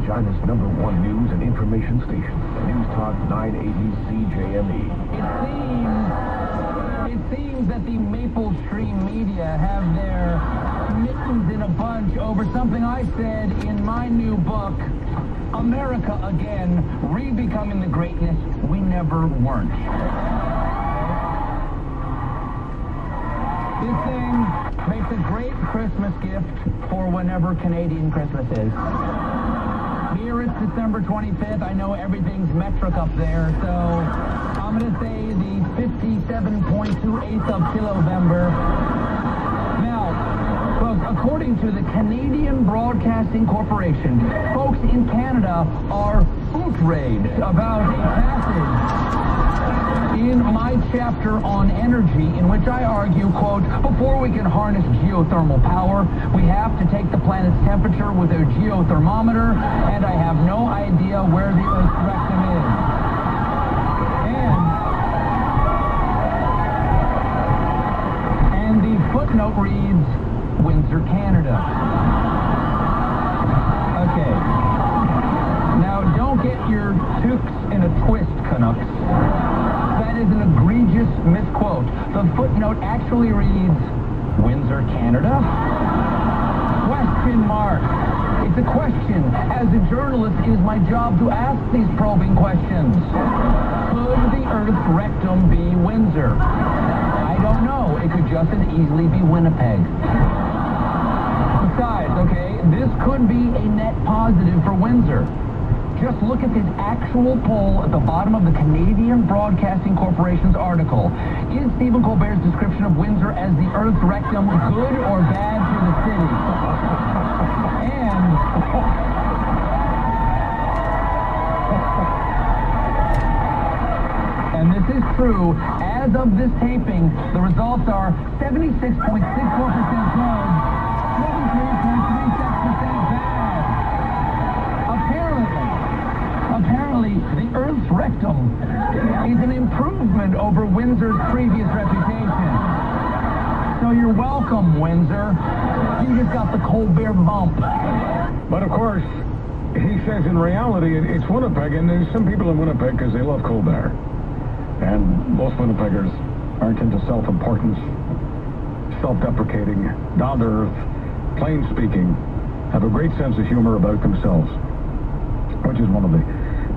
Regina's #1 news and information station. News Talk 980 CJME. It seems that the Maple Stream media have their mittens in a bunch over something I said in my new book, America Again, Re-Becoming the Greatness We Never Weren't. This thing makes a great Christmas gift for whenever Canadian Christmas is. Here it's December 25th. I know everything's metric up there, so I'm going to say the 57.28th of Kilovember. Now, folks, according to the Canadian Broadcasting Corporation, folks in Canada are outraged about a passage in my chapter on energy, in which I argue, quote, before we can harness geothermal power, we have to take the planet's temperature with a geothermometer, and I have no idea where the Earth's rectum is. And the footnote reads, Windsor, Canada. Okay. Now, don't get your toques in a twist, Canucks. That is an egregious misquote. The footnote actually reads, Windsor, Canada? Question mark. It's a question. As a journalist, it is my job to ask these probing questions. Could the Earth's rectum be Windsor? I don't know. It could just as easily be Winnipeg. Besides, okay, this could be a net positive for Windsor. Just look at this actual poll at the bottom of the Canadian Broadcasting Corporation's article. Is Stephen Colbert's description of Windsor as the Earth's rectum good or bad for the city? And this is true. As of this taping, the results are 76.64% good, 73.36% bad. Apparently, the Earth's rectum is an improvement over Windsor's previous reputation. So you're welcome, Windsor. You just got the Colbert bump. But of course, he says in reality it's Winnipeg, and there's some people in Winnipeg because they love Colbert. And most Winnipeggers aren't into self-importance, self-deprecating, down-to-earth, plain speaking, have a great sense of humor about themselves, which is one of the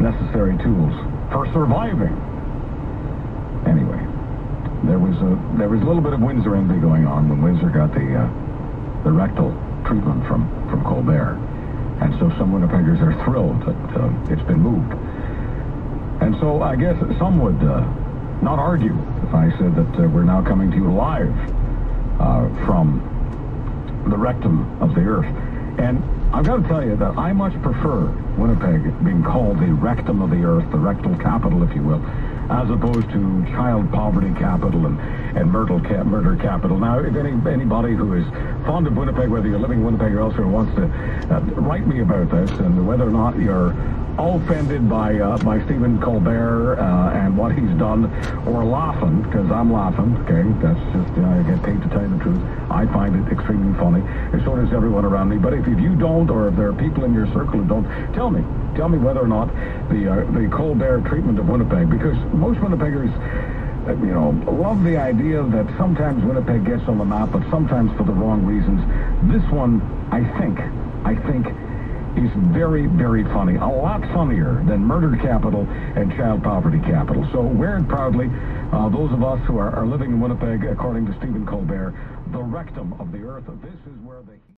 necessary tools for surviving. Anyway, there was a little bit of Windsor envy going on when Windsor got the rectal treatment from Colbert, and so some Winnipeggers are thrilled that it's been moved. And so I guess some would not argue if I said that we're now coming to you live from the rectum of the Earth. And I've got to tell you that I much prefer Winnipeg being called the rectum of the Earth, the rectal capital, if you will, as opposed to child poverty capital and murder capital. Now, if anybody who is fond of Winnipeg, whether you're living in Winnipeg or elsewhere, wants to write me about this, and whether or not you're offended by Stephen Colbert and what he's done, or laughing, because I'm laughing, okay, that's just, I get paid to tell you the truth. I find it extremely funny, and so does everyone around me. But if you don't, or if there are people in your circle who don't, tell me whether or not the Colbert treatment of Winnipeg, because most Winnipeggers, love the idea that sometimes Winnipeg gets on the map, but sometimes for the wrong reasons. This one, I think, is very, very funny. A lot funnier than murder capital and child poverty capital. So wear it proudly. Those of us who are living in Winnipeg, according to Stephen Colbert, the rectum of the Earth. This is where the